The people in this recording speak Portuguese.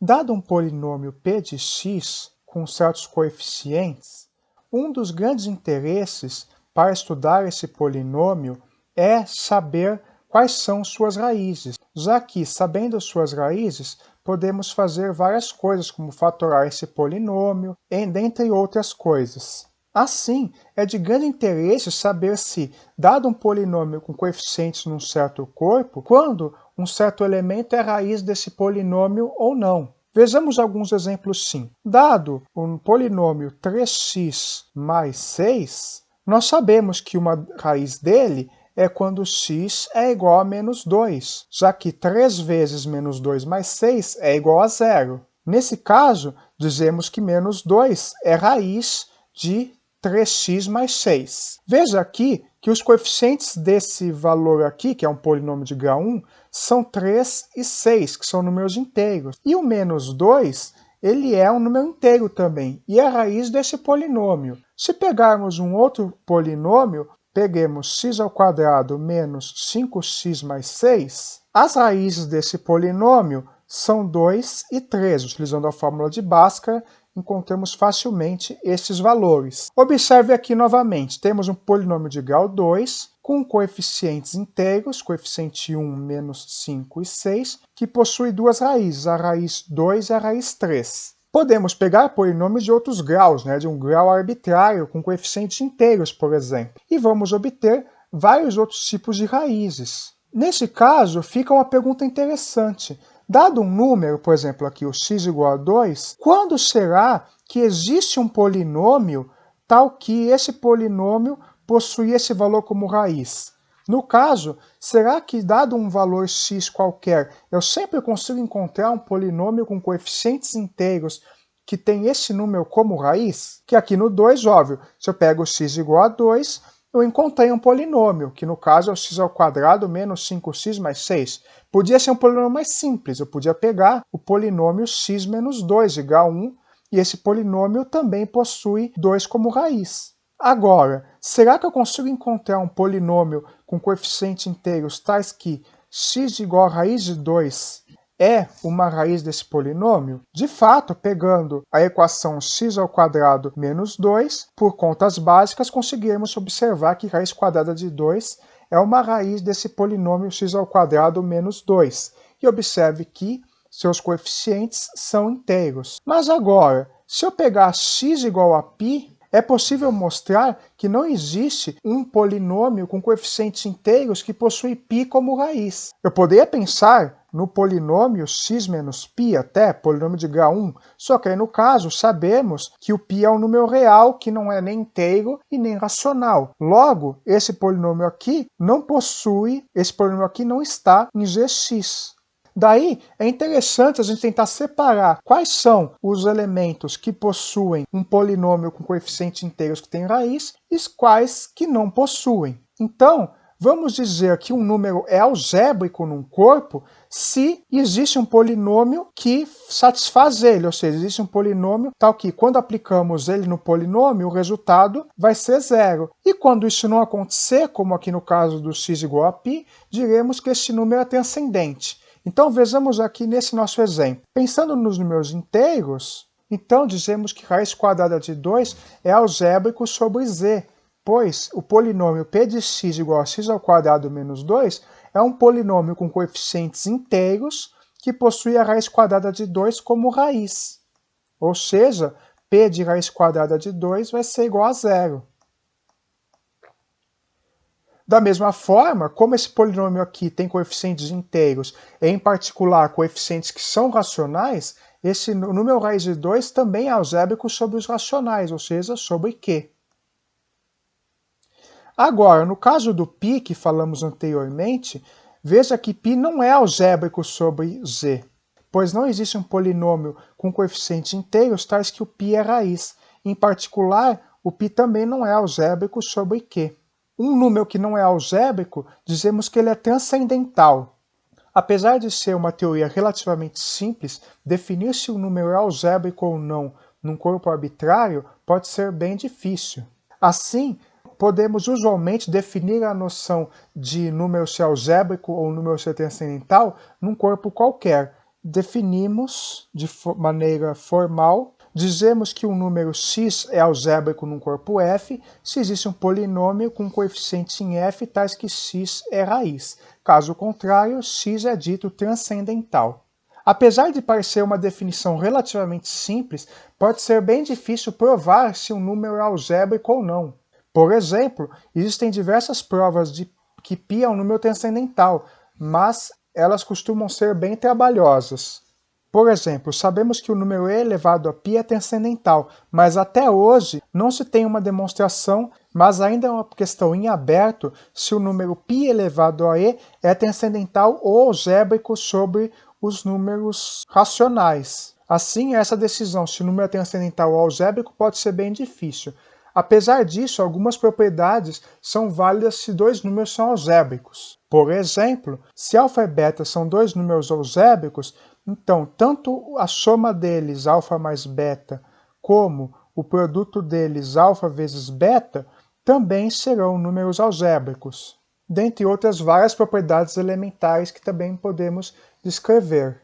Dado um polinômio p de x com certos coeficientes, um dos grandes interesses para estudar esse polinômio é saber quais são suas raízes, já que, sabendo suas raízes, podemos fazer várias coisas, como fatorar esse polinômio, dentre outras coisas. Assim, é de grande interesse saber se, dado um polinômio com coeficientes num certo corpo, quando um certo elemento é raiz desse polinômio ou não. Vejamos alguns exemplos sim. Dado um polinômio 3x mais 6, nós sabemos que uma raiz dele é quando x é igual a menos 2, já que 3 vezes menos 2 mais 6 é igual a 0. Nesse caso, dizemos que menos 2 é raiz de 3x mais 6. Veja aqui que os coeficientes desse valor aqui, que é um polinômio de grau 1, são 3 e 6, que são números inteiros. E o menos 2, ele é um número inteiro também, e é a raiz desse polinômio. Se pegarmos um outro polinômio, peguemos x ao quadrado menos 5x mais 6, as raízes desse polinômio são 2 e 3. Utilizando a fórmula de Bhaskara, encontramos facilmente esses valores. Observe aqui novamente, temos um polinômio de grau 2, com coeficientes inteiros, coeficiente 1, menos 5 e 6, que possui duas raízes, a raiz 2 e a raiz 3. Podemos pegar polinômios de outros graus, de um grau arbitrário, com coeficientes inteiros, por exemplo, e vamos obter vários outros tipos de raízes. Nesse caso, fica uma pergunta interessante. Dado um número, por exemplo, aqui o x igual a 2, quando será que existe um polinômio tal que esse polinômio possui esse valor como raiz? No caso, será que dado um valor x qualquer, eu sempre consigo encontrar um polinômio com coeficientes inteiros que tem esse número como raiz? Que aqui no 2, óbvio, se eu pego x igual a 2, eu encontrei um polinômio, que no caso é o x ao quadrado menos 5x mais 6. Podia ser um polinômio mais simples, eu podia pegar o polinômio x menos 2 de grau 1, e esse polinômio também possui 2 como raiz. Agora, será que eu consigo encontrar um polinômio com coeficientes inteiros tais que x igual a raiz de 2 é uma raiz desse polinômio? De fato, pegando a equação x ao quadrado menos 2, por contas básicas, conseguiremos observar que raiz quadrada de 2 é uma raiz desse polinômio x ao quadrado menos 2. E observe que seus coeficientes são inteiros. Mas agora, se eu pegar x igual a π, é possível mostrar que não existe um polinômio com coeficientes inteiros que possui π como raiz. Eu poderia pensar no polinômio x menos π até, polinômio de grau 1, só que aí no caso sabemos que o π é um número real que não é nem inteiro e nem racional. Logo, esse polinômio aqui não está em Gx. Daí, é interessante a gente tentar separar quais são os elementos que possuem um polinômio com coeficientes inteiros que tem raiz e quais que não possuem. Então, vamos dizer que um número é algébrico num corpo se existe um polinômio que satisfaz ele, ou seja, existe um polinômio tal que, quando aplicamos ele no polinômio, o resultado vai ser zero. E quando isso não acontecer, como aqui no caso do x igual a π, diremos que esse número é transcendente. Então vejamos aqui nesse nosso exemplo. Pensando nos números inteiros, então dizemos que raiz quadrada de 2 é algébrico sobre z, pois o polinômio p de x igual a x ao quadrado menos 2 é um polinômio com coeficientes inteiros que possui a raiz quadrada de 2 como raiz. Ou seja, p de raiz quadrada de 2 vai ser igual a zero. Da mesma forma, como esse polinômio aqui tem coeficientes inteiros, e em particular coeficientes que são racionais, esse número raiz de 2 também é algébrico sobre os racionais, ou seja, sobre Q. Agora, no caso do π que falamos anteriormente, veja que π não é algébrico sobre z, pois não existe um polinômio com coeficientes inteiros tais que o π é raiz. Em particular, o π também não é algébrico sobre Q. Um número que não é algébrico, dizemos que ele é transcendental. Apesar de ser uma teoria relativamente simples, definir se um número é algébrico ou não num corpo arbitrário pode ser bem difícil. Assim, podemos usualmente definir a noção de número ser algébrico ou número ser transcendental num corpo qualquer. definimos de maneira formal, dizemos que um número x é algébrico num corpo f se existe um polinômio com coeficientes em f tais que x é raiz. Caso contrário, x é dito transcendental. Apesar de parecer uma definição relativamente simples, pode ser bem difícil provar se um número é algébrico ou não. Por exemplo, existem diversas provas de que π é um número transcendental, mas elas costumam ser bem trabalhosas. Por exemplo, sabemos que o número e elevado a π é transcendental, mas até hoje não se tem uma demonstração, mas ainda é uma questão em aberto se o número π elevado a e é transcendental ou algébrico sobre os números racionais. Assim, essa decisão se o número é transcendental ou algébrico pode ser bem difícil. Apesar disso, algumas propriedades são válidas se dois números são algébricos. Por exemplo, se alfa e beta são dois números algébricos, então tanto a soma deles, alfa mais beta, como o produto deles, alfa vezes beta, também serão números algébricos, dentre outras várias propriedades elementares que também podemos descrever.